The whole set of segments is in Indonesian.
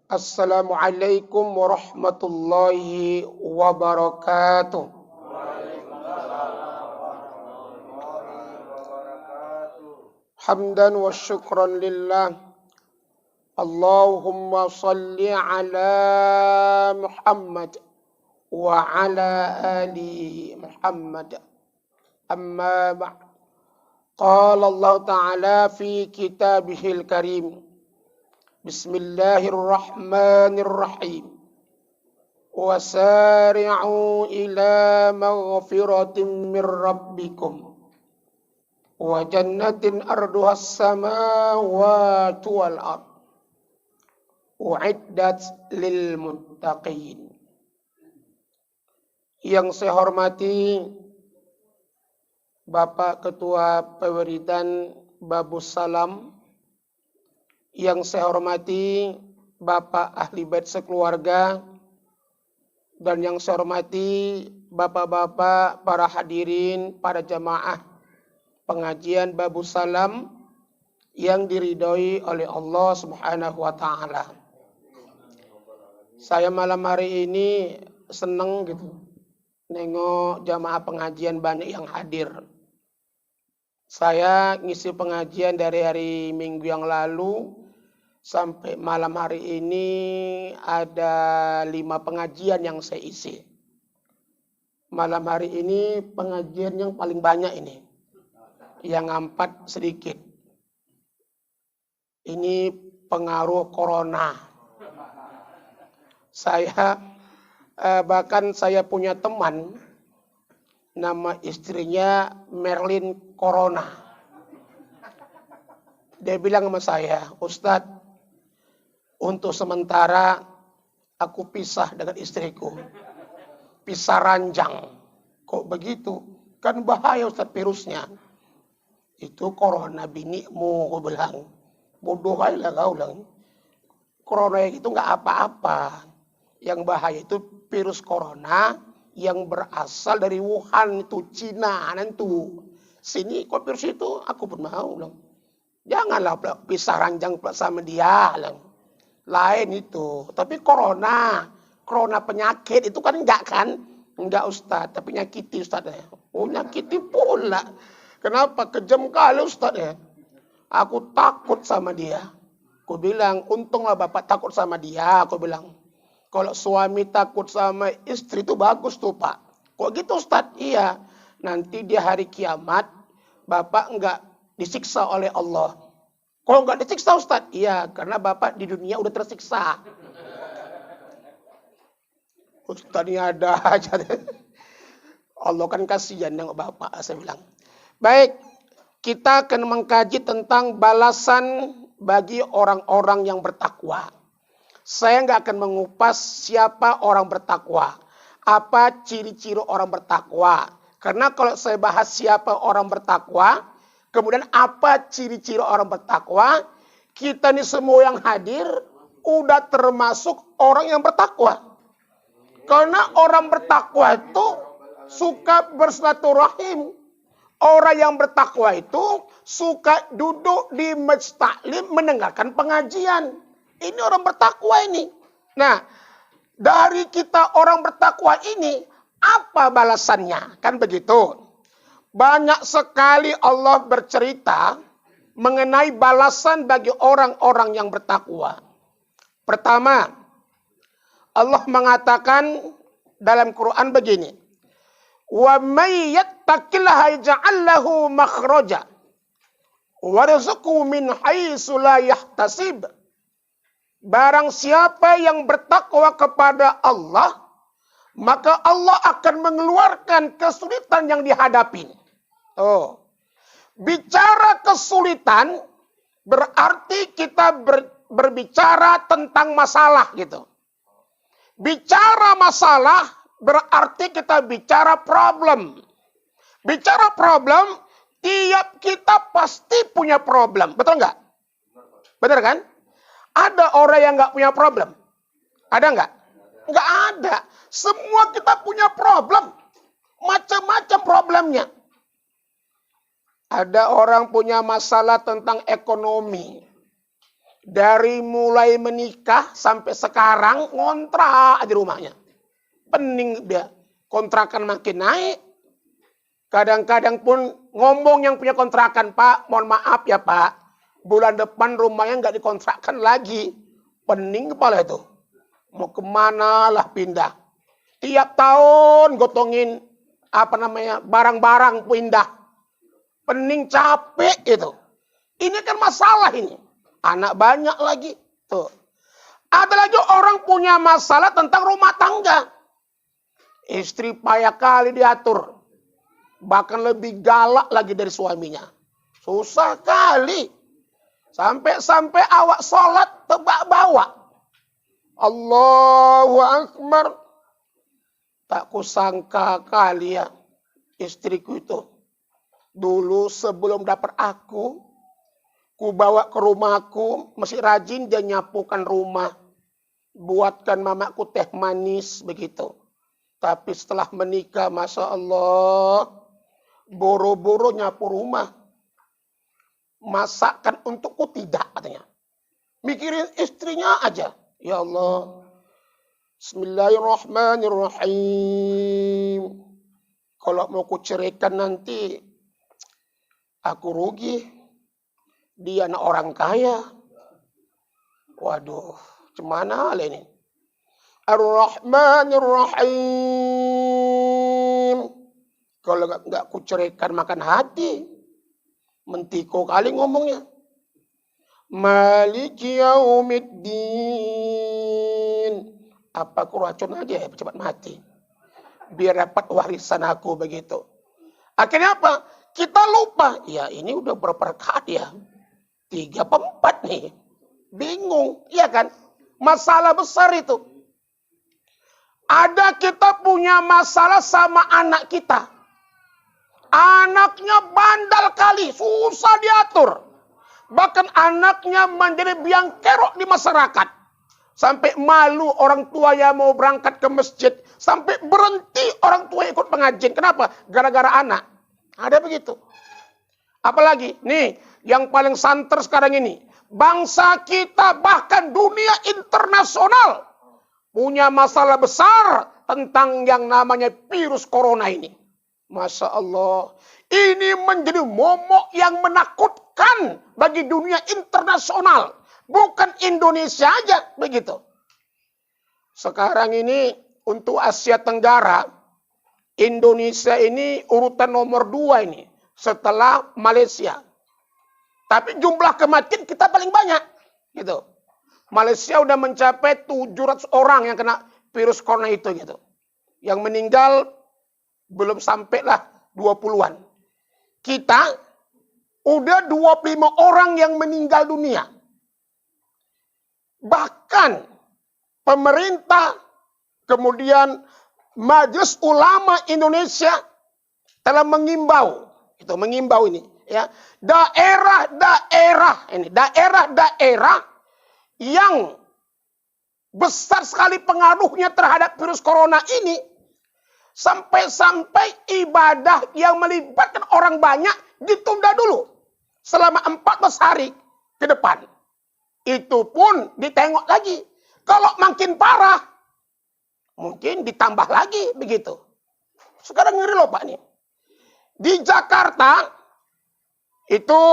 Assalamualaikum warahmatullahi wabarakatuh. Hamdan wa syukran lillah. Allahumma salli ala Muhammad wa ala ali Muhammad. Amma ba'd. Qala Allah Ta'ala fi kitabihil karim. Bismillahirrahmanirrahim. Wasari'u ila maghfiratin min rabbikum wa jannatin arduhas samawati wal ard u'iddat lil muttaqin. Yang saya hormati Bapak Ketua Pewiridan Babus Salam, yang saya hormati Bapak Ahli Bait sekeluarga, dan yang saya hormati Bapak-bapak, para hadirin, para jamaah pengajian Babus Salam yang diridhoi oleh Allah Subhanahu wa Ta'ala. Saya malam hari ini seneng gitu nengok jamaah pengajian banyak yang hadir. Saya ngisi pengajian dari hari Minggu yang lalu sampai malam hari ini ada 5 pengajian yang saya isi. Malam hari ini pengajian yang paling banyak ini. Yang 4 sedikit. Ini pengaruh corona. Bahkan saya punya teman, nama istrinya Merlin Corona. Dia bilang sama saya, Ustadz, untuk sementara aku pisah dengan istriku. Pisah ranjang. Kok begitu? Kan bahaya Ustadz virusnya. Itu corona binimu, aku bilang. Bodoh aja kau bilang. Corona itu nggak apa-apa. Yang bahaya itu virus corona yang berasal dari Wuhan itu, Cina nanti. Sini kok virus itu aku pun mau bilang. Janganlah pisah ranjang sama dia bilang. Lain itu. Tapi corona penyakit itu kan enggak kan? Enggak Ustaz, tapi nyakiti Ustaz ya. Oh nyakiti pula. Kenapa? Kejam kali Ustaz ya. Aku takut sama dia. Aku bilang, untunglah Bapak takut sama dia, aku bilang. Kalau suami takut sama istri itu bagus tuh Pak. Kok gitu Ustaz? Iya. Nanti di hari kiamat Bapak enggak disiksa oleh Allah. Kok enggak disiksa Ustaz? Iya, karena Bapak di dunia udah tersiksa. Ustaznya ada aja. Allah kan kasihan dengan Bapak, saya bilang. Baik, kita akan mengkaji tentang balasan bagi orang-orang yang bertakwa. Saya nggak akan mengupas siapa orang bertakwa. Apa ciri-ciri orang bertakwa. Karena kalau saya bahas siapa orang bertakwa, kemudian apa ciri-ciri orang bertakwa, kita nih semua yang hadir udah termasuk orang yang bertakwa. Karena orang bertakwa itu suka bersilaturahim. Orang yang bertakwa itu suka duduk di majlis taklim mendengarkan pengajian. Ini orang bertakwa ini. Nah, dari kita orang bertakwa ini, apa balasannya? Kan begitu. Banyak sekali Allah bercerita mengenai balasan bagi orang-orang yang bertakwa. Pertama, Allah mengatakan dalam Quran begini. Wa may yattaqillaha yaj'al lahu makhraja warzuqhu min haitsu la yahtasib. Barang siapa yang bertakwa kepada Allah, maka Allah akan mengeluarkan kesulitan yang dihadapi. Oh. Bicara kesulitan berarti kita berbicara tentang masalah gitu. Bicara masalah berarti kita bicara problem. Bicara problem, tiap kita pasti punya problem. Betul nggak? Benar kan? Ada orang yang nggak punya problem? Ada nggak? Nggak ada. Semua kita punya problem. Macam-macam problemnya. Ada orang punya masalah tentang ekonomi. Dari mulai menikah sampai sekarang ngontrak di rumahnya. Pening dia. Kontrakan makin naik. Kadang-kadang pun ngomong yang punya kontrakan, Pak, mohon maaf ya Pak, bulan depan rumahnya nggak dikontrakkan lagi. Pening kepala itu. Mau kemana lah pindah. Tiap tahun gotongin barang-barang pindah. Pening capek itu. Ini kan masalah ini. Anak banyak lagi. Tuh. Ada lagi orang punya masalah tentang rumah tangga. Istri payah kali diatur. Bahkan lebih galak lagi dari suaminya. Susah kali. Sampai-sampai awak sholat tebak bawa. Allahu Akbar. Tak kusangka kali ya istriku itu. Dulu sebelum dapat aku, ku bawa ke rumahku, masih rajin dia nyapukan rumah. Buatkan mamaku teh manis begitu. Tapi setelah menikah, Masya Allah, boro-boro nyapu rumah. Masakan untukku tidak katanya. Mikirin istrinya aja. Ya Allah. Bismillahirrahmanirrahim. Kalau mau kuceraikan nanti, aku rugi. Dia anak orang kaya. Waduh, gimana hal ini? Ar-Rahmanir-Rahim. Kalau nggak kuceraikan makan hati. Mentiko kali ngomongnya. Maliki yaumiddin. Apa aku racun aja ya cepat mati. Biar dapat warisan aku begitu. Akhirnya apa? Kita lupa. Ya ini udah berapa rakaat ya? 3 apa 4 nih. Bingung. Iya kan? Masalah besar itu. Ada kita punya masalah sama anak kita. Anaknya bandal kali. Susah diatur. Bahkan anaknya menjadi biang kerok di masyarakat. Sampai malu orang tua yang mau berangkat ke masjid. Sampai berhenti orang tua ikut pengajian. Kenapa? Gara-gara anak. Ada begitu. Apalagi, nih, yang paling santer sekarang ini. Bangsa kita bahkan dunia internasional punya masalah besar tentang yang namanya virus corona ini. Masya Allah. Ini menjadi momok yang menakutkan bagi dunia internasional. Bukan Indonesia aja begitu. Sekarang ini untuk Asia Tenggara, Indonesia ini urutan nomor 2 ini. Setelah Malaysia. Tapi jumlah kematian kita paling banyak. Gitu. Malaysia udah mencapai 700 orang yang kena virus corona itu. Gitu. Yang meninggal belum sampailah 20-an. Kita udah 25 orang yang meninggal dunia. Bahkan pemerintah, kemudian Majelis Ulama Indonesia telah mengimbau ini ya, daerah-daerah yang besar sekali pengaruhnya terhadap virus corona ini, sampai-sampai ibadah yang melibatkan orang banyak ditunda dulu selama 14 hari ke depan. Itu pun ditengok lagi. Kalau makin parah, mungkin ditambah lagi begitu. Sekarang ngeri loh Pak nih. Di Jakarta, itu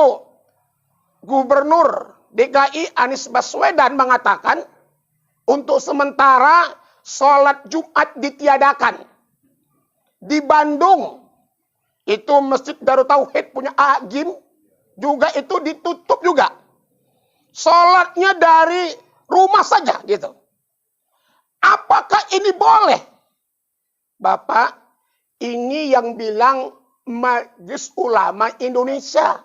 Gubernur DKI Anies Baswedan mengatakan, untuk sementara sholat Jumat ditiadakan. Di Bandung, itu Masjid Darut Tauhid punya Agim, juga itu ditutup juga. Sholatnya dari rumah saja gitu. Apakah ini boleh? Bapak, ini yang bilang Majelis Ulama Indonesia.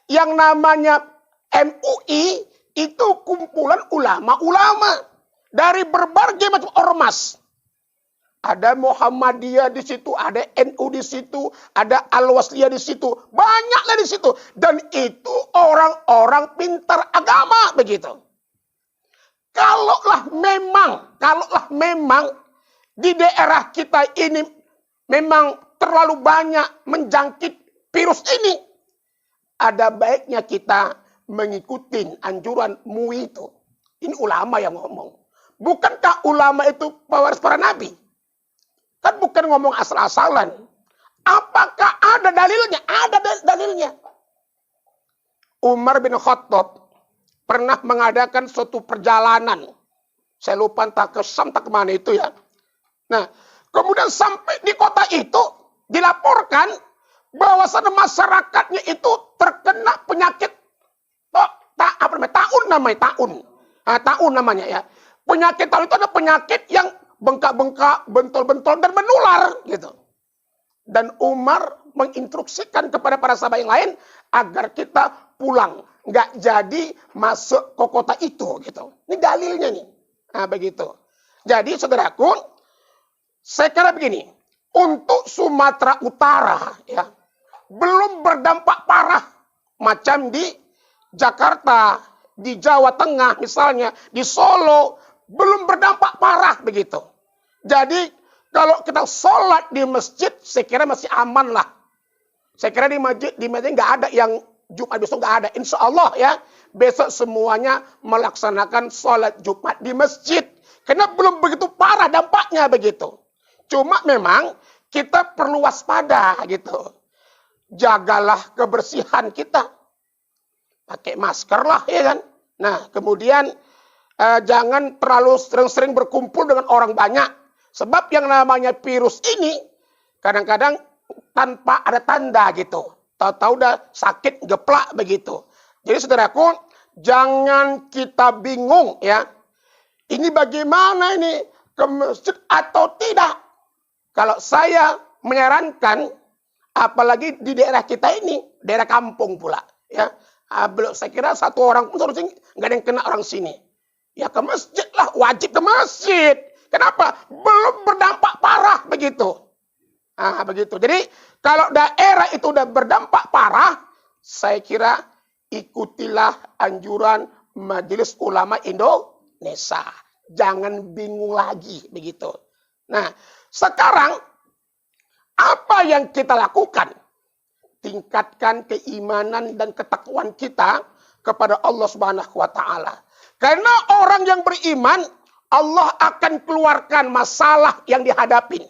Yang namanya MUI itu kumpulan ulama-ulama dari berbagai macam ormas. Ada Muhammadiyah di situ, ada NU di situ, ada Al-Wasliyah di situ, banyaklah di situ. Dan itu orang-orang pintar agama begitu. Kalaulah memang di daerah kita ini memang terlalu banyak menjangkit virus ini, ada baiknya kita mengikuti anjuranmu itu. Ini ulama yang ngomong. Bukankah ulama itu pewaris para nabi? Kan bukan ngomong asal-asalan. Apakah ada dalilnya? Ada dalilnya. Umar bin Khattab pernah mengadakan suatu perjalanan. Saya lupa entah ke Syam, entah kemana itu ya. Nah, kemudian sampai di kota itu dilaporkan bahwasannya masyarakatnya itu terkena penyakit taun namanya. Taun namanya ya. Penyakit taun itu ada penyakit yang bengkak-bengkak, bentol-bentol dan menular gitu. Dan Umar menginstruksikan kepada para sahabat yang lain agar kita pulang, nggak jadi masuk ke kota itu gitu. Ini dalilnya nih. Nah, begitu. Jadi saudaraku, saya kira begini, untuk Sumatera Utara ya belum berdampak parah macam di Jakarta, di Jawa Tengah misalnya, di Solo belum berdampak parah begitu. Jadi kalau kita sholat di masjid, saya kira masih aman lah. Saya kira di masjid nggak ada yang Jumat besok nggak ada. Insya Allah ya, besok semuanya melaksanakan sholat Jumat di masjid. Karena belum begitu parah dampaknya begitu. Cuma memang kita perlu waspada gitu. Jagalah kebersihan kita. Pakai masker lah ya kan. Nah kemudian jangan terlalu sering-sering berkumpul dengan orang banyak. Sebab yang namanya virus ini kadang-kadang tanpa ada tanda gitu. Tahu-tahu udah sakit geplak begitu. Jadi saudaraku, jangan kita bingung ya. Ini bagaimana ini ke masjid atau tidak? Kalau saya menyarankan, apalagi di daerah kita ini, daerah kampung pula ya. Belum, saya kira satu orang pun seharusnya nggak ada yang kena orang sini. Ya ke masjid lah, wajib ke masjid. Kenapa? Belum berdampak parah begitu. Nah, begitu. Jadi kalau daerah itu udah berdampak parah, saya kira ikutilah anjuran Majelis Ulama Indonesia. Jangan bingung lagi begitu. Nah, sekarang apa yang kita lakukan? Tingkatkan keimanan dan ketakwaan kita kepada Allah Subhanahu wa taala. Karena orang yang beriman, Allah akan keluarkan masalah yang dihadapi.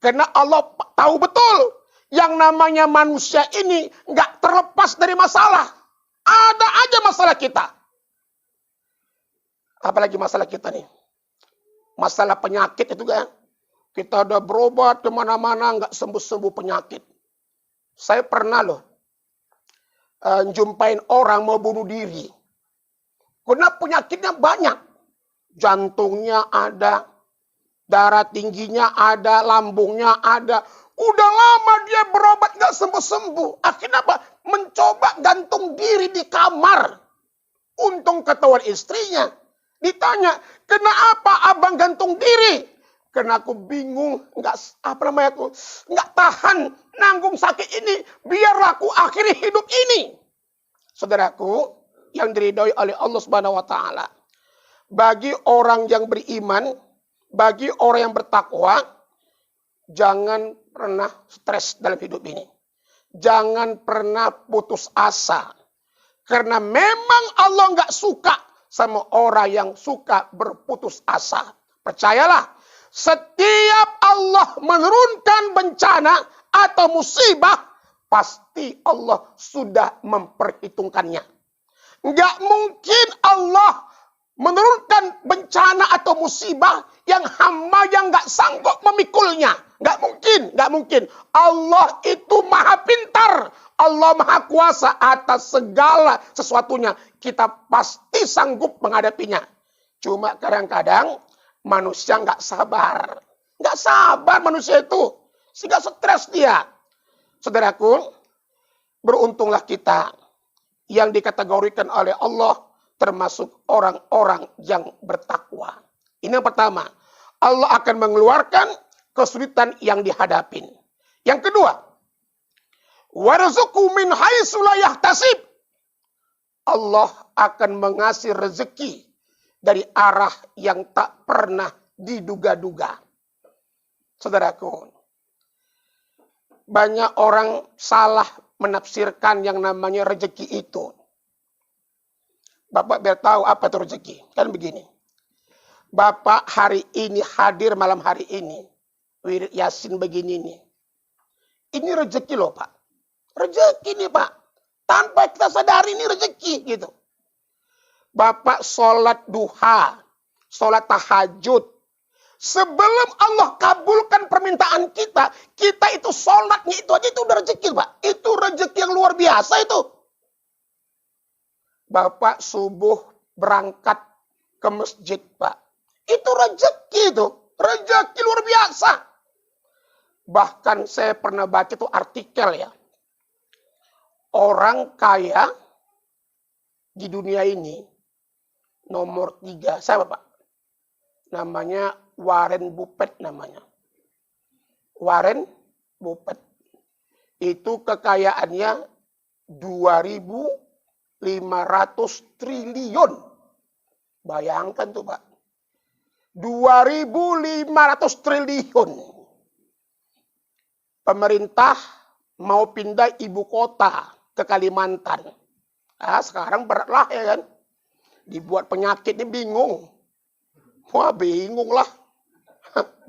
Karena Allah tahu betul yang namanya manusia ini nggak terlepas dari masalah. Ada aja masalah kita. Apalagi masalah kita nih. Masalah penyakit itu kan. Kita udah berobat kemana-mana nggak sembuh-sembuh penyakit. Saya pernah loh jumpain orang mau bunuh diri. Karena penyakitnya banyak. Jantungnya ada, darah tingginya ada, lambungnya ada. Udah lama dia berobat nggak sembuh-sembuh. Akhirnya apa? Mencoba gantung diri di kamar. Untung ketahuan istrinya. Ditanya, kenapa abang gantung diri? Karena aku bingung, nggak tahan nanggung sakit ini. Biarlah aku akhiri hidup ini. Saudaraku, yang diridhoi oleh Allah Subhanahu wa taala. Bagi orang yang beriman, bagi orang yang bertakwa, jangan pernah stres dalam hidup ini. Jangan pernah putus asa. Karena memang Allah nggak suka sama orang yang suka berputus asa. Percayalah, setiap Allah menurunkan bencana atau musibah, pasti Allah sudah memperhitungkannya. Nggak mungkin Allah menurunkan bencana atau musibah yang hamba yang nggak sanggup memikulnya. Nggak mungkin. Allah itu maha pintar. Allah maha kuasa atas segala sesuatunya. Kita pasti sanggup menghadapinya. Cuma kadang-kadang manusia nggak sabar. Nggak sabar manusia itu. Sehingga stres dia. Saudaraku, beruntunglah kita yang dikategorikan oleh Allah termasuk orang-orang yang bertakwa. Ini yang pertama. Allah akan mengeluarkan kesulitan yang dihadapin. Yang kedua, warzuqhu min haitsu la yahtasib. Allah akan mengasih rezeki dari arah yang tak pernah diduga-duga. Saudaraku, banyak orang salah menafsirkan yang namanya rezeki itu. Bapak biar tahu apa itu rezeki. Kan begini. Bapak hari ini hadir malam hari ini. Wirid Yasin begini nih. Ini rezeki loh Pak. Rezeki nih Pak. Tanpa kita sadari ini rezeki gitu. Bapak sholat duha. Sholat tahajud. Sebelum Allah kabulkan permintaan kita. Kita itu sholatnya itu aja itu udah rezeki Pak. Itu rezeki yang luar biasa itu. Bapak subuh berangkat ke masjid Pak. Itu rezeki itu. Rezeki luar biasa. Bahkan saya pernah baca itu artikel ya. Orang kaya di dunia ini. Nomor 3. Siapa Pak? Namanya Warren Buffett namanya. Warren Buffett. Itu kekayaannya 2.500 triliun. Bayangkan tuh Pak. 2.500 triliun. Pemerintah mau pindah ibu kota ke Kalimantan. Nah, sekarang beratlah ya kan. Dibuat penyakit ini bingung. Wah bingung lah.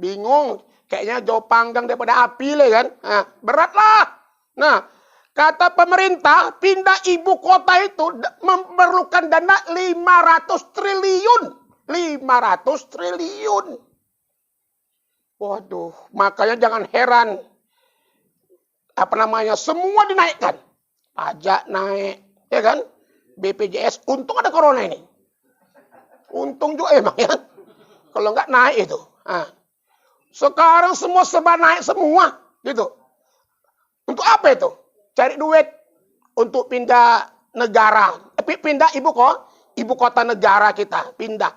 Bingung. Kayaknya jauh panggang daripada api lah kan. Nah, beratlah. Nah, kata pemerintah pindah ibu kota itu memerlukan dana 500 triliun. 500 triliun. Waduh, makanya jangan heran. Apa namanya? Semua dinaikkan. Pajak naik, ya kan? BPJS, untung ada corona ini. Untung juga emang ya. Kalau nggak naik itu. Nah, sekarang semua serba naik semua, gitu. Untuk apa itu? Cari duit untuk pindah negara. Pindah ibu kota negara kita, pindah.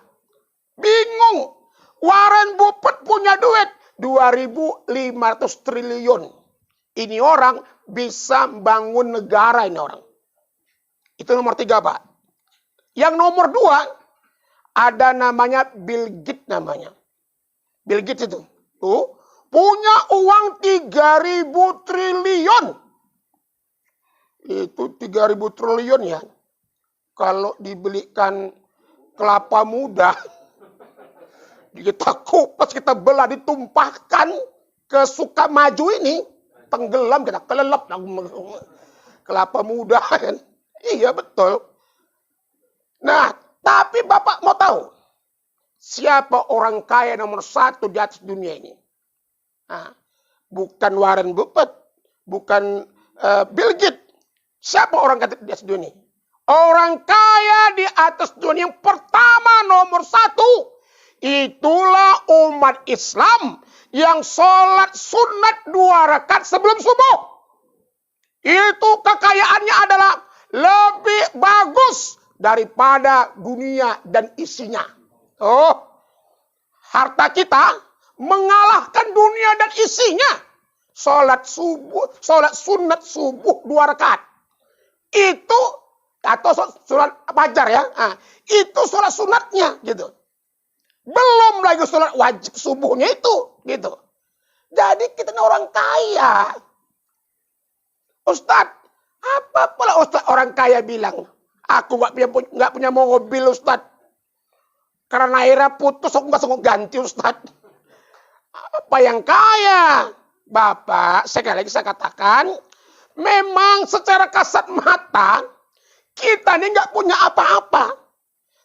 Bingung. Warren Buffett punya duit 2.500 triliun. Ini orang bisa bangun negara ini orang. Itu nomor 3 Pak. Yang nomor 2 ada namanya Bill Gates namanya. Bill Gates itu tuh punya uang 3.000 triliun. Itu 3.000 triliun ya. Kalau dibelikan kelapa muda, kita kupas, kita belah, ditumpahkan ke Sukamaju ini, tenggelam kita, kelelep. Kelapa muda kan. Iya betul. Nah, tapi Bapak mau tahu siapa orang kaya nomor 1 di atas dunia ini? Nah, bukan Warren Buffett, bukan Bill Gates. Siapa orang kaya di atas dunia? Orang kaya di atas dunia yang pertama nomor 1. Itulah umat Islam yang sholat sunat 2 rakaat sebelum subuh. Itu kekayaannya adalah lebih bagus daripada dunia dan isinya. Oh, harta kita mengalahkan dunia dan isinya. Sholat sunat subuh 2 rakaat. Itu atau sholat fajar ya. Nah, itu sholat sunatnya gitu. Belum lagi sholat wajib subuhnya itu gitu. Jadi kita ini orang kaya. Ustadz, apa pula Ustadz orang kaya bilang? Aku nggak punya mobil Ustadz. Karena akhirnya putus aku nggak sanggup ganti Ustadz. Apa yang kaya? Bapak, sekali lagi saya katakan, memang secara kasat mata kita ini nggak punya apa-apa.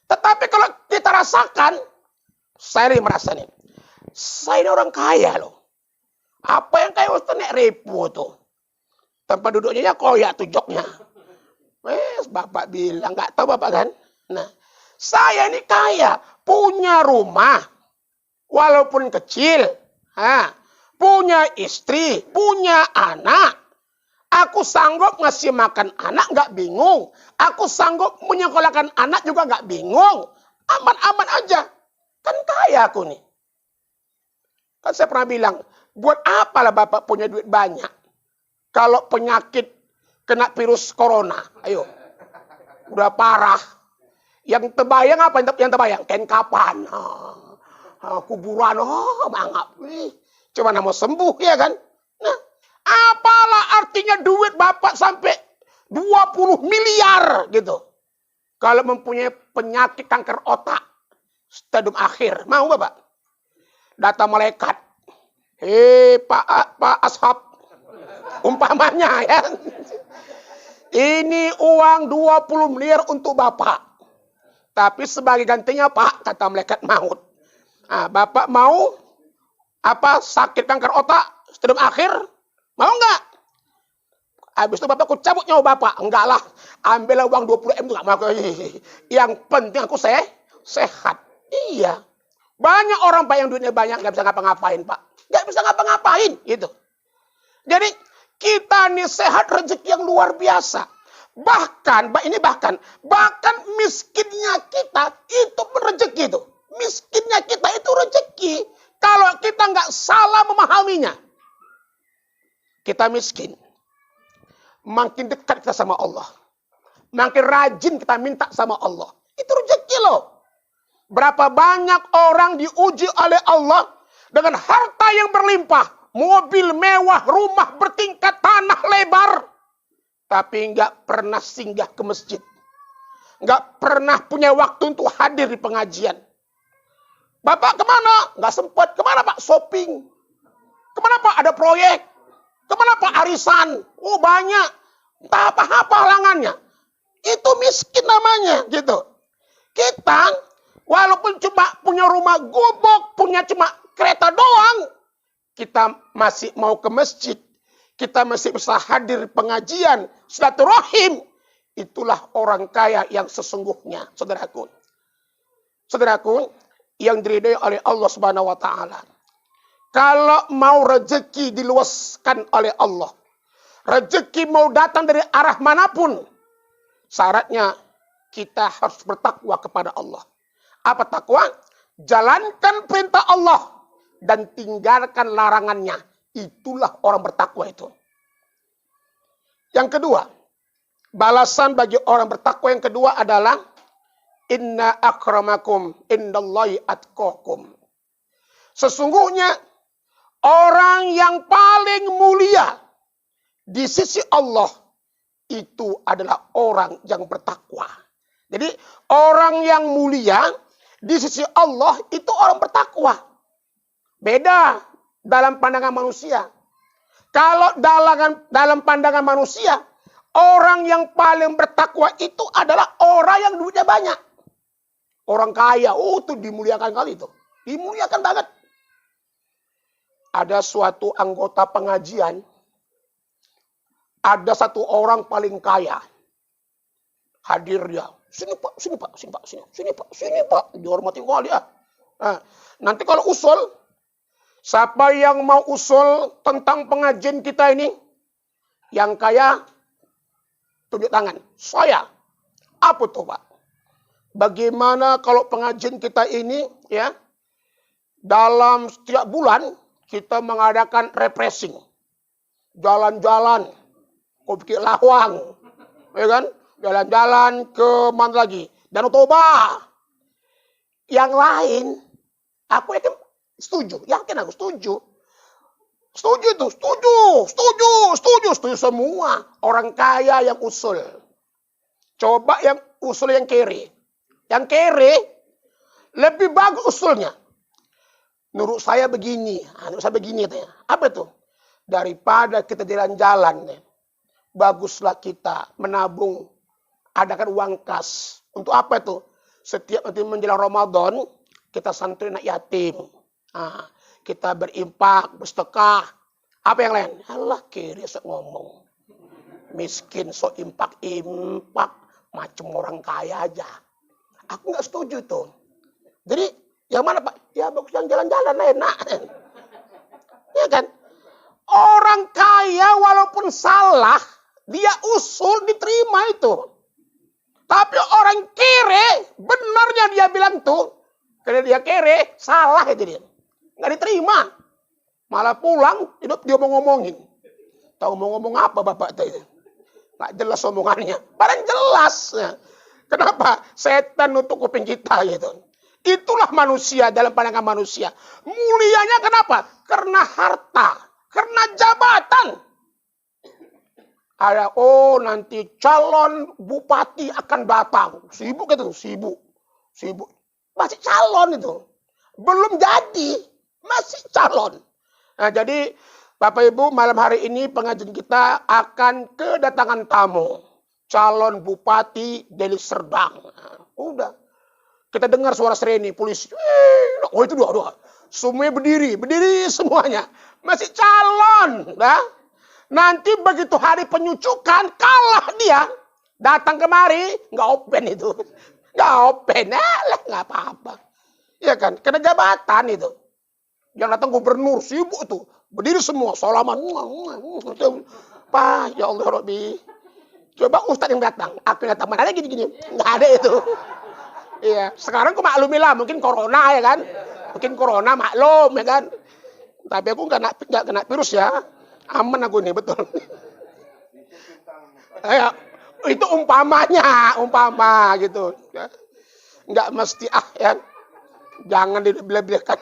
Tetapi kalau kita rasakan, saya ini merasa nih, saya ini orang kaya loh. Apa yang kaya Ustaz nek repo tuh. Tempat duduknya ya koyak tuh joknya. Bapak bilang, nggak tahu Bapak kan? Nah, saya ini kaya, punya rumah, walaupun kecil, punya istri, punya anak. Aku sanggup ngasih makan anak, nggak bingung. Aku sanggup menyekolahkan anak juga nggak bingung. Aman-aman aja. Kan kaya aku nih. Kan saya pernah bilang, buat apalah Bapak punya duit banyak? Kalau penyakit kena virus corona, ayo. Udah parah. Yang terbayang apa? Yang terbayang? Kain kapan. Kuburan. Mangap. Cuma mau sembuh ya kan? Nah, apalah artinya duit Bapak sampai 20 miliar gitu. kalau mempunyai penyakit kanker otak stadium akhir, mau Bapak? Datang malaikat. Pak Ashab, umpamanya ya. Ini uang 20 miliar untuk Bapak. Tapi sebagai gantinya Pak, kata malaikat maut. Nah, Bapak mau sakit kanker otak stadium akhir? Mau enggak? Habis itu Bapak aku cabut nyawa Bapak. Enggak lah, ambillah uang 20 M itu enggak mau. Yang penting aku sehat. Iya. Banyak orang Pak yang duitnya banyak enggak bisa ngapa-ngapain Pak. Enggak bisa ngapa-ngapain gitu. Jadi kita nih sehat rezeki yang luar biasa. Bahkan miskinnya kita itu rezeki itu. Miskinnya kita itu rezeki. Kalau kita nggak salah memahaminya. Kita miskin. Makin dekat kita sama Allah. Makin rajin kita minta sama Allah. Itu rezeki loh. Berapa banyak orang diuji oleh Allah dengan harta yang berlimpah. Mobil mewah, rumah bertingkat, tanah lebar. Tapi nggak pernah singgah ke masjid. Nggak pernah punya waktu untuk hadir di pengajian. Bapak kemana? Nggak sempat. Kemana Pak? Shopping. Kemana Pak? Ada proyek. Kemana Pak? Arisan. Oh banyak. Entah apa halangannya. Itu miskin namanya. Gitu. Kita walaupun cuma punya rumah gubuk, punya cuma kereta doang. Kita masih mau ke masjid. Kita masih bisa hadir pengajian. Silaturahim. Itulah orang kaya yang sesungguhnya. Saudaraku. Saudaraku. Yang diridhoi oleh Allah Subhanahu wa Ta'ala. Kalau mau rezeki diluaskan oleh Allah. Rezeki mau datang dari arah manapun. Syaratnya kita harus bertakwa kepada Allah. Apa takwa? Jalankan perintah Allah. Dan tinggalkan larangannya. Itulah orang bertakwa itu. Yang kedua. Balasan bagi orang bertakwa yang kedua adalah. Inna akramakum indallahi atqakum. Sesungguhnya. Orang yang paling mulia. Di sisi Allah. Itu adalah orang yang bertakwa. Jadi orang yang mulia. Di sisi Allah itu orang bertakwa. Beda dalam pandangan manusia. Kalau dalam pandangan manusia, orang yang paling bertakwa itu adalah orang yang duitnya banyak. Orang kaya, itu dimuliakan kali itu. Dimuliakan banget. Ada suatu anggota pengajian, ada satu orang paling kaya. Hadir dia. Sini Pak. Dihormati kali ya. Nah, nanti kalau usul, siapa yang mau usul tentang pengajian kita ini? Yang kaya, tunjuk tangan. Saya. Apa tuh Pak? Bagaimana kalau pengajian kita ini, ya, dalam setiap bulan, kita mengadakan refreshing. Jalan-jalan. Kopi Lawang. Ya kan? Jalan-jalan ke mana lagi? Danau Toba. Yang lain, aku yakin setuju. Yakin aku setuju. Setuju semua. Orang kaya yang usul. Coba yang usul yang kere. Yang kere, lebih bagus usulnya. Menurut saya begini. Apa itu? Daripada kita jalan-jalan. Baguslah kita menabung. Adakan uang kas. Untuk apa itu? Setiap nanti menjelang Ramadan, kita santri anak yatim. Kita berimpak, bersedekah. Apa yang lain? Alah, kiri sok ngomong. Miskin sok impak. Macam orang kaya aja. Aku nggak setuju tuh. Jadi, yang mana Pak? Ya bagus yang jalan-jalan enak. Ya kan? Orang kaya walaupun salah, dia usul diterima itu. Tapi orang kere, benarnya dia bilang tuh. Karena dia kere, salah itu dia. Nggak diterima. Malah pulang, dia mau ngomongin. Tahu mau ngomong apa Bapak itu? Nggak jelas omongannya. Padahal jelas. Kenapa? Setan nutup kuping kita gitu. Itulah manusia dalam pandangan manusia. Mulianya kenapa? Karena harta. Karena jabatan. Ada, nanti calon bupati akan datang. Sibuk gitu, sibuk. Masih calon itu. Belum jadi, masih calon. Nah, jadi Bapak Ibu, malam hari ini pengajian kita akan kedatangan tamu. Calon bupati Deli Serdang. Nah, udah. Kita dengar suara sirene polisi. Itu dua. Semuanya berdiri semuanya. Masih calon. Nah, nanti begitu hari penyucukan, kalah dia. Datang kemari, nggak open itu. Nggak open, nggak apa-apa. Ya kan, kena jabatan itu. Yang datang gubernur, sibuk tuh. Berdiri semua, salaman. Pak, ya Allah Rabbi. Coba Ustadz yang datang. Aku yang datang, mana ada gini-gini. Nggak ada itu. Iya, sekarang aku maklumilah, mungkin corona ya kan. Mungkin corona maklum ya kan. Tapi aku nggak kena virus ya. Aman aku nih, betul. Ya, itu umpama gitu. Nggak mesti ya. Jangan dilebih-lebihkan.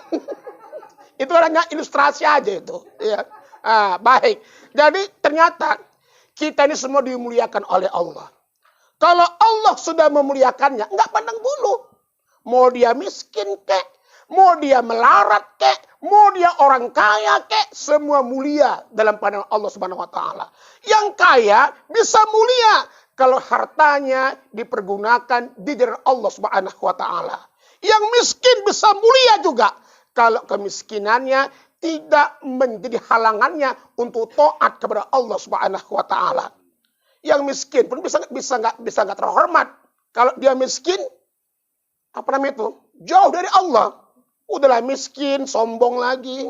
Itu hanya ilustrasi aja itu. Ya. Baik. Jadi ternyata kita ini semua dimuliakan oleh Allah. Kalau Allah sudah memuliakannya, nggak pandang bulu. Mau dia miskin kek, mau dia melarat kek, mau dia orang kaya kek, semua mulia dalam pandangan Allah Subhanahu wa taala. Yang kaya bisa mulia kalau hartanya dipergunakan di jalan Allah Subhanahu wa taala. Yang miskin bisa mulia juga kalau kemiskinannya tidak menjadi halangannya untuk taat kepada Allah Subhanahu wa taala. Yang miskin pun bisa nggak terhormat. Kalau dia miskin, apa namanya itu? Jauh dari Allah. Udahlah miskin, sombong lagi.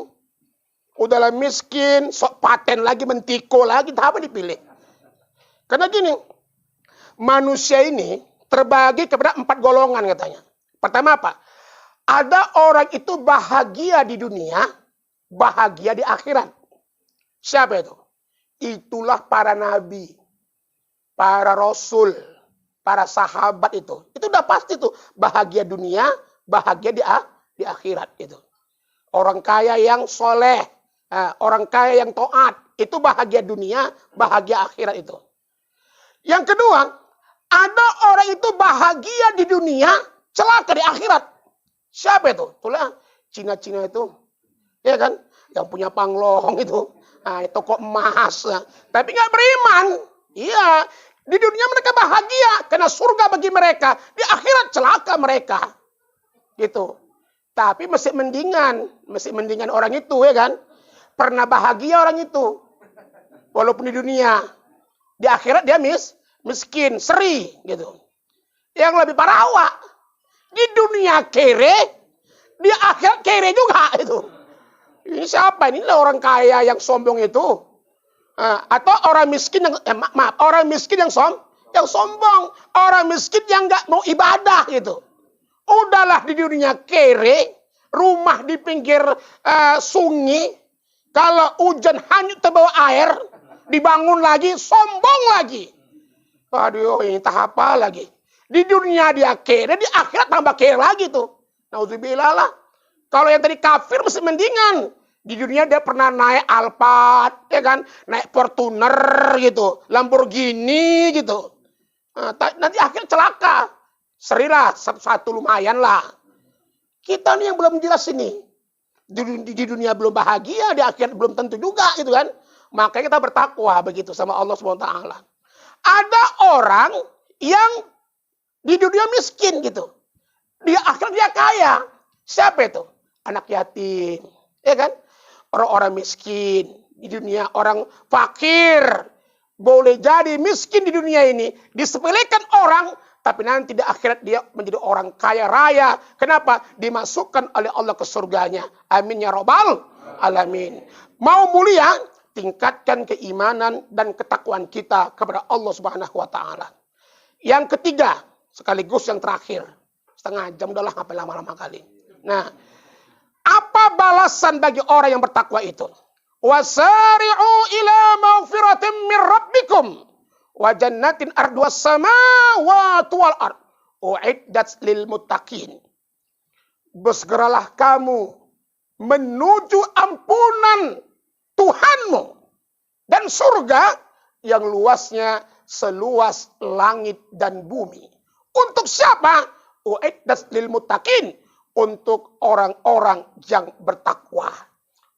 Udahlah miskin, sok paten lagi, mentiko lagi. Apa dipilih? Karena gini, manusia ini terbagi kepada 4 golongan katanya. Pertama apa? Ada orang itu bahagia di dunia, bahagia di akhirat. Siapa itu? Itulah para nabi, para rasul, para sahabat itu. Itu udah pasti tuh. Bahagia dunia, bahagia di akhirat itu. Orang kaya yang soleh, orang kaya yang taat, itu bahagia dunia, bahagia akhirat itu. Yang kedua, ada orang itu bahagia di dunia, celaka di akhirat. Siapa itu? Itulah Cina-Cina itu. Ya kan? Yang punya panglong itu. Toko emas. Tapi nggak beriman. Iya. Di dunia mereka bahagia. Karena surga bagi mereka. Di akhirat celaka mereka. Gitu. Tapi masih mendingan orang itu ya kan. Pernah bahagia orang itu. Walaupun di dunia. Di akhirat dia miskin. Seri. Gitu. Yang lebih parah awak. Di dunia kere, di akhirat kere juga itu. Ini siapa? Ini orang kaya yang sombong itu. Atau orang miskin yang orang miskin yang sombong, orang miskin yang nggak mau ibadah gitu. Udahlah di dunia kere, rumah di pinggir sungai, kalau hujan hanyut terbawa air, dibangun lagi, sombong lagi. Aduh, ini tahap apa lagi? Di dunia dia kere, di akhirat tambah kere lagi tuh. Nauzubillah lah. Kalau yang tadi kafir masih mendingan. Di dunia dia pernah naik Alphard, ya kan? Naik Fortuner gitu, Lamborghini gitu. Nanti akhirnya celaka. Serilah, satu lumayan lah. Kita nih yang belum jelas ini. Di dunia belum bahagia, di akhirat belum tentu juga gitu kan. Makanya kita bertakwa begitu sama Allah SWT. Ada orang yang di dunia miskin gitu. Di akhirat dia kaya. Siapa itu? Anak yatim. Ya kan? Orang-orang miskin. Di dunia orang fakir. Boleh jadi miskin di dunia ini. Disepelekan orang. Tapi nanti di akhirat dia menjadi orang kaya raya. Kenapa? Dimasukkan oleh Allah ke surganya. Amin ya rabbal alamin. Mau mulia? Tingkatkan keimanan dan ketakwaan kita kepada Allah Subhanahu wa taala. Yang ketiga. Sekaligus yang terakhir. Setengah jam udahlah ngapain lama-lama kali. Nah. Apa balasan bagi orang yang bertakwa itu? Wasari'u ila maghfiratin min rabbikum. Wa jannatin arduas samawati wal ard. U'iddat lil muttaqin. Bersegeralah kamu menuju ampunan Tuhanmu. Dan surga yang luasnya seluas langit dan bumi. Untuk siapa? Uiddat lil muttaqin, untuk orang-orang yang bertakwa.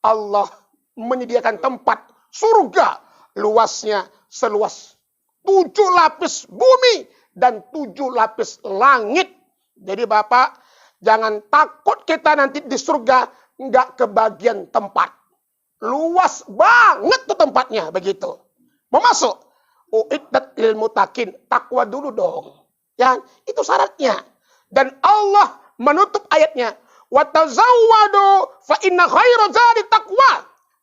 Allah menyediakan tempat surga luasnya seluas 7 lapis bumi dan 7 lapis langit. Jadi Bapak, jangan takut kita nanti di surga nggak kebagian tempat. Luas banget tuh tempatnya begitu. Mau masuk? Uiddat lil muttaqin, takwa dulu dong. Ya, itu syaratnya. Dan Allah menutup ayatnya, wa tazawwadu fa inna khairu zadi taqwa.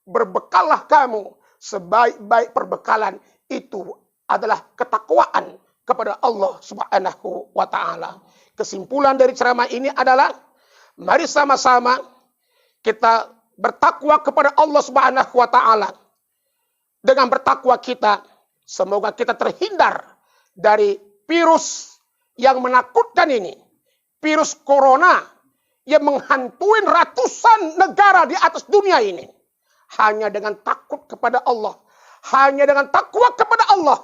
Berbekallah kamu, sebaik-baik perbekalan itu adalah ketakwaan kepada Allah Subhanahu wa taala. Kesimpulan dari ceramah ini adalah mari sama-sama kita bertakwa kepada Allah Subhanahu wa taala. Dengan bertakwa kita, semoga kita terhindar dari virus yang menakutkan ini. Virus corona yang menghantui ratusan negara di atas dunia ini. Hanya dengan takut kepada Allah, hanya dengan takwa kepada Allah,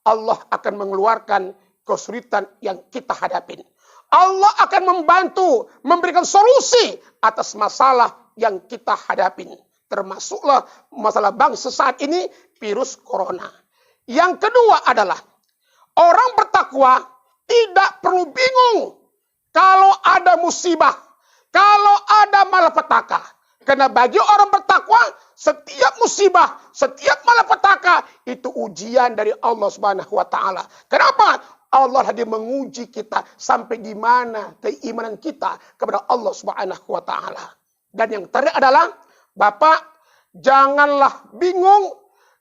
Allah akan mengeluarkan kesulitan yang kita hadapin. Allah akan membantu, memberikan solusi atas masalah yang kita hadapin. Termasuklah masalah bangsa saat ini, virus corona. Yang kedua adalah, orang bertakwa tidak perlu bingung kalau ada musibah, kalau ada malapetaka. Karena bagi orang bertakwa, setiap musibah, setiap malapetaka itu ujian dari Allah Subhanahu wa taala. Kenapa? Allah hadir menguji kita sampai di mana keimanan kita kepada Allah Subhanahu wa taala. Dan yang terakhir adalah, Bapak, janganlah bingung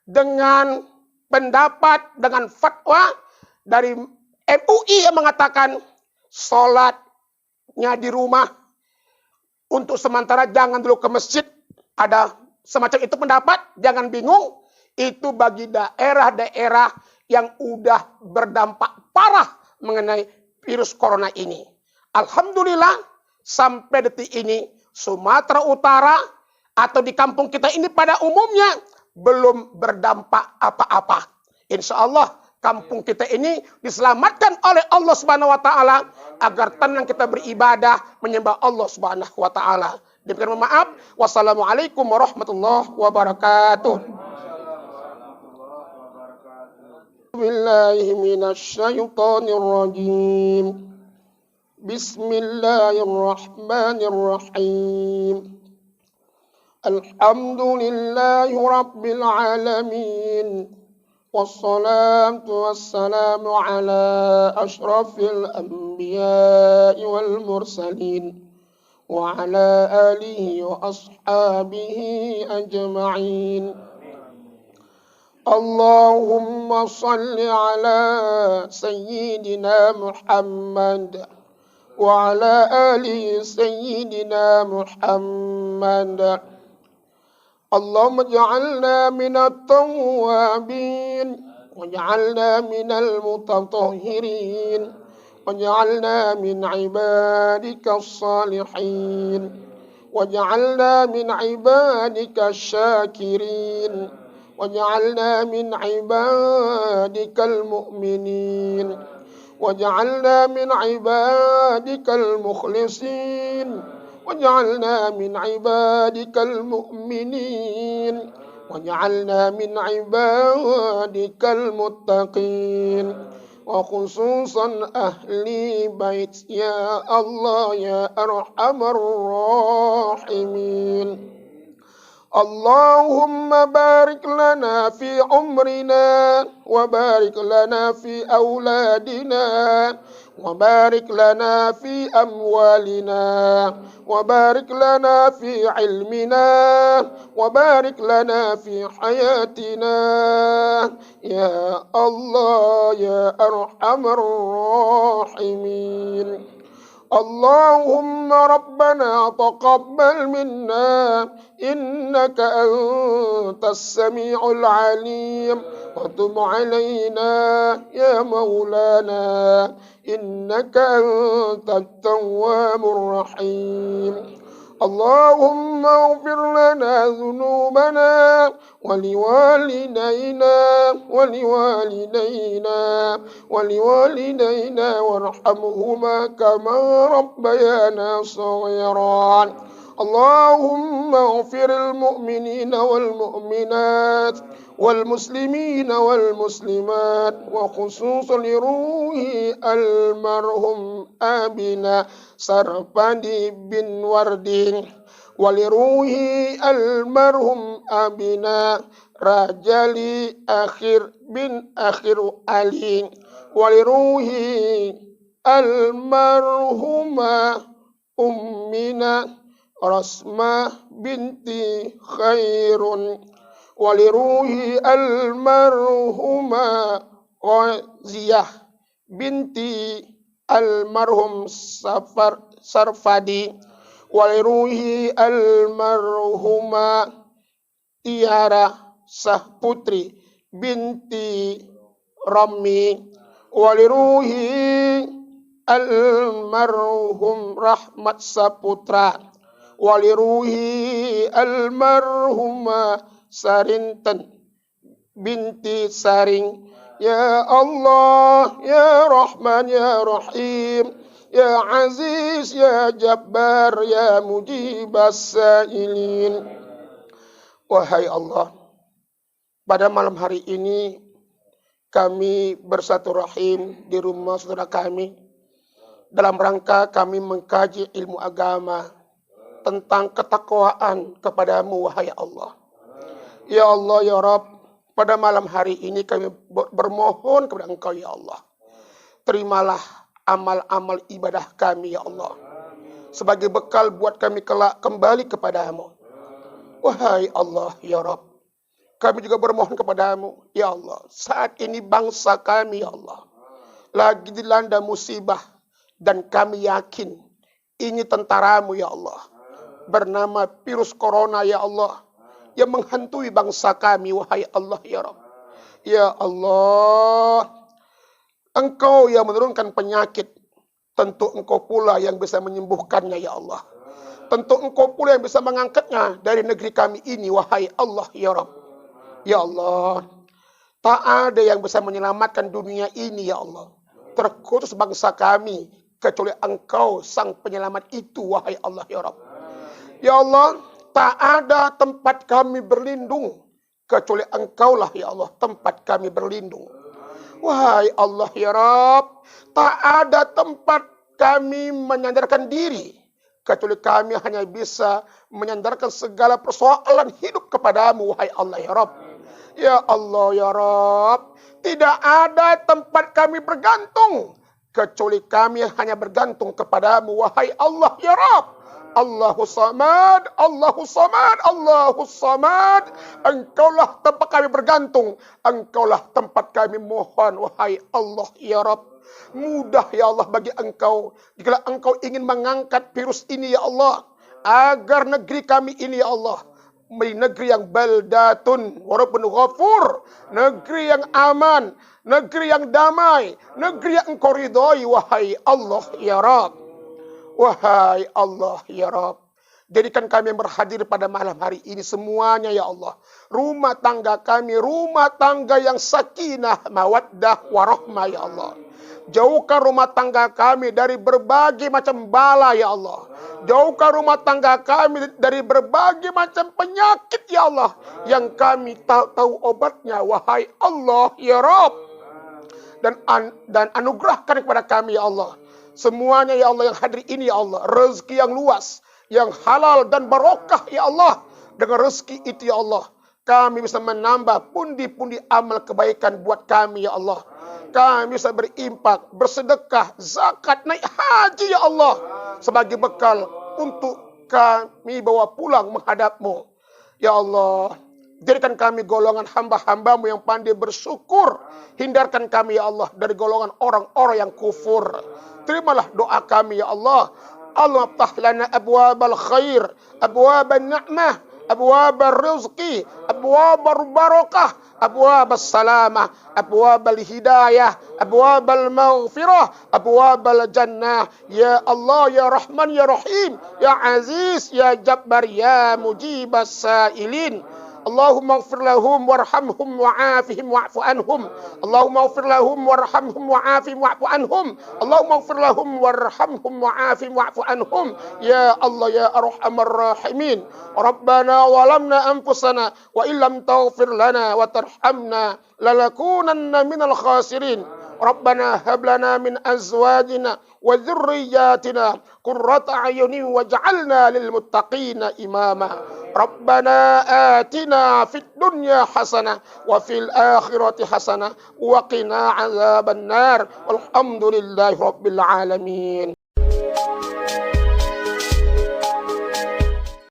dengan pendapat, dengan fatwa dari MUI yang mengatakan sholatnya di rumah, untuk sementara jangan dulu ke masjid. Ada semacam itu pendapat, jangan bingung. Itu bagi daerah-daerah yang udah berdampak parah mengenai virus corona ini. Alhamdulillah, sampai detik ini, Sumatera Utara atau di kampung kita ini pada umumnya belum berdampak apa-apa. Insya Allah, kampung kita ini diselamatkan oleh Allah Subhanahu wa taala agar tenang kita beribadah menyembah Allah Subhanahu wa taala. Demikian, maaf. Wassalamualaikum warahmatullahi wabarakatuh. Billahi minasyaitonir rajim. Bismillahirrahmanirrahim. Alhamdulillahi rabbil alamin. والصلاة والسلام على أشرف الأنبياء والمرسلين وعلى آله وأصحابه أجمعين. اللهم صل على سيدنا محمد وعلى آل سيدنا محمد. اللهم اجعلنا من التوابين واجعلنا من المتطهرين واجعلنا من عبادك الصالحين واجعلنا من عبادك الشاكرين واجعلنا من عبادك المؤمنين واجعلنا من عبادك المخلصين واجعلنا من عبادك المؤمنين واجعلنا من عبادك المتقين وخصوصا أهل بيت يا الله يا أرحم الراحمين. اللهم بارك لنا في عمرنا وبارك لنا في أولادنا وبارك لنا في أموالنا وبارك لنا في علمنا وبارك لنا في حياتنا يا الله يا أرحم الراحمين. اللهم ربنا تقبل منا إنك أنت السميع العليم وتب علينا يا مولانا إنك أنت التواب الرحيم. اللهم اغفر لنا ذنوبنا ولوالدينا وارحمهما كما ربيانا صغيرا. اللهم اغفر المؤمنين والمؤمنات والمسلمين والمسلمات وخصوصا لروح المرحوم أبينا سرفدي بن وردين ولروح المرحوم أبينا رجالي أخير بن أخير علي ولروح المرحومة أمنا رسمة بنتي خير ولروح المرحومة غازية بنتي المرحوم سرفدي ولروح المرحومة Tiara Sahputri binti Rami waliruhi almarhum Rahmat Saputra waliruhi almarhumah Sarinten binti Saring. Ya Allah, ya Rahman, ya Rahim, ya Aziz, ya Jabbar, ya Mujibas Sa'ilin. Wahai Allah, pada malam hari ini kami bersatu rahim di rumah saudara kami dalam rangka kami mengkaji ilmu agama tentang ketakwaan kepadamu, wahai Allah. Ya Allah, ya Rabb, pada malam hari ini kami bermohon kepada Engkau, ya Allah. Terimalah amal-amal ibadah kami, ya Allah, sebagai bekal buat kami kelak kembali kepadamu. Wahai Allah, ya Rabb, kami juga bermohon kepadamu, ya Allah. Saat ini bangsa kami, ya Allah, lagi dilanda musibah. Dan kami yakin ini tentaramu, ya Allah, bernama virus corona, ya Allah, yang menghantui bangsa kami, wahai Allah, ya Rabb. Ya Allah, Engkau yang menurunkan penyakit, tentu Engkau pula yang bisa menyembuhkannya, ya Allah. Tentu Engkau pula yang bisa mengangkatnya dari negeri kami ini, wahai Allah, ya Rabb. Ya Allah, tak ada yang bisa menyelamatkan dunia ini, ya Allah, terkhusus bangsa kami, kecuali Engkau sang penyelamat itu, wahai Allah, ya Rabb. Ya Allah, tak ada tempat kami berlindung, kecuali Engkaulah, ya Allah, tempat kami berlindung. Wahai Allah, ya Rabb, tak ada tempat kami menyandarkan diri, kecuali kami hanya bisa menyandarkan segala persoalan hidup kepadamu, wahai Allah, ya Rabb. Ya Allah, ya Rabb, tidak ada tempat kami bergantung, kecuali kami hanya bergantung kepadamu, wahai Allah, ya Rabb. Allahu Samad, Allahu Samad, Allahu Samad. Engkaulah tempat kami bergantung, Engkaulah tempat kami mohon, wahai Allah, ya Rabb. Mudah, ya Allah, bagi Engkau jika Engkau ingin mengangkat virus ini, ya Allah, agar negeri kami ini, ya Allah, menjadi negeri yang baldatun walaupun ghafur, negeri yang aman, negeri yang damai, negeri yang Engkau ridhoi, wahai Allah, ya Rabb. Wahai Allah, ya Rabb, jadikan kami yang berhadir pada malam hari ini semuanya, ya Allah, rumah tangga kami, rumah tangga yang sakinah, mawaddah, warahmah, ya Allah. Jauhkan rumah tangga kami dari berbagai macam bala, ya Allah. Jauhkan rumah tangga kami dari berbagai macam penyakit, ya Allah, yang kami tak tahu obatnya, wahai Allah, ya Rabb. Dan anugerahkan kepada kami, ya Allah, semuanya, ya Allah, yang hadir ini, ya Allah, rezeki yang luas, yang halal dan barokah, ya Allah. Dengan rezeki itu, ya Allah, kami bisa menambah pundi-pundi amal kebaikan buat kami, ya Allah. Kami bisa berimpak, bersedekah, zakat, naik haji, ya Allah, sebagai bekal untuk kami bawa pulang menghadap-Mu. Ya Allah, jadikan kami golongan hamba-hamba-Mu yang pandai bersyukur. Hindarkan kami, ya Allah, dari golongan orang-orang yang kufur. Terimalah doa kami, ya Allah. Allah aftah lana abwabal khair, abwaban ni'mah, أبواب الرزق، أبواب البركة، أبواب السلامة، أبواب الهداية، أبواب المغفرة، أبواب الجنة. يا الله يا رحمن يا رحيم يا عزيز يا جبار يا مجيب السائلين. اللهم اغفر لهم وارحمهم وعافهم واعف عنهم. اللهم اغفر لهم وارحمهم وعافهم واعف عنهم. اللهم اغفر لهم وارحمهم وعافهم واعف عنهم. يا الله يا أرحم الراحمين. ربنا ظلمنا أنفسنا وإن لم تغفر لنا وترحمنا لنكونن من الخاسرين. ربنا هب لنا من أزواجنا وذرياتنا قرة أعين واجعلنا للمتقين إماما. ربنا آتنا في الدنيا حسنة وفي الآخرة حسنة وقنا عذاب النار والحمد لله رب العالمين.